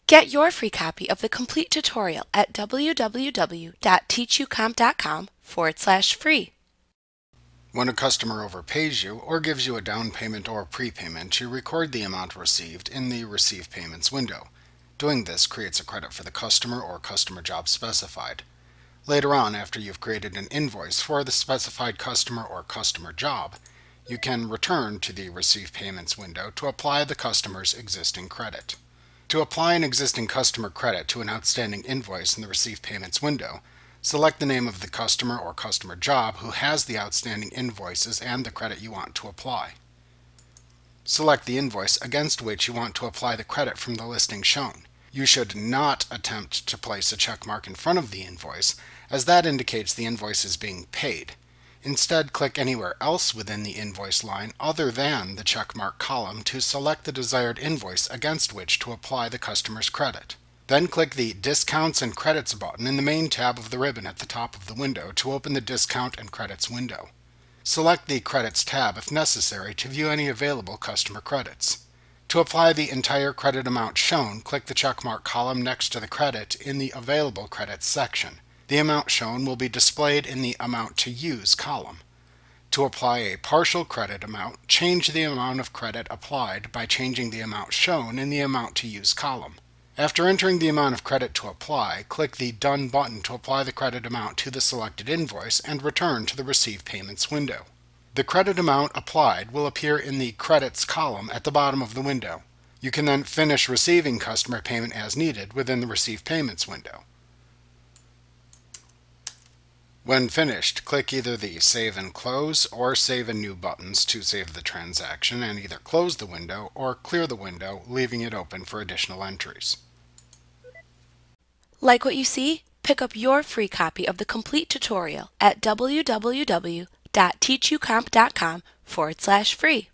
Get your free copy of the complete tutorial at www.teachucomp.com/free. When a customer overpays you or gives you a down payment or prepayment, you record the amount received in the Receive Payments window. Doing this creates a credit for the customer or customer job specified. Later on, after you've created an invoice for the specified customer or customer job, you can return to the Receive Payments window to apply the customer's existing credit. To apply an existing customer credit to an outstanding invoice in the Receive Payments window, select the name of the customer or customer job who has the outstanding invoices and the credit you want to apply. Select the invoice against which you want to apply the credit from the listing shown. You should not attempt to place a check mark in front of the invoice, as that indicates the invoice is being paid. Instead, click anywhere else within the invoice line other than the checkmark column to select the desired invoice against which to apply the customer's credit. Then click the Discounts and Credits button in the main tab of the ribbon at the top of the window to open the Discount and Credits window. Select the Credits tab if necessary to view any available customer credits. To apply the entire credit amount shown, click the checkmark column next to the credit in the Available Credits section. The amount shown will be displayed in the Amount to Use column. To apply a partial credit amount, change the amount of credit applied by changing the amount shown in the Amount to Use column. After entering the amount of credit to apply, click the Done button to apply the credit amount to the selected invoice and return to the Receive Payments window. The credit amount applied will appear in the Credits column at the bottom of the window. You can then finish receiving customer payment as needed within the Receive Payments window. When finished, click either the Save and Close or Save and New buttons to save the transaction and either close the window or clear the window, leaving it open for additional entries. Like what you see? Pick up your free copy of the complete tutorial at www.teachucomp.com/free.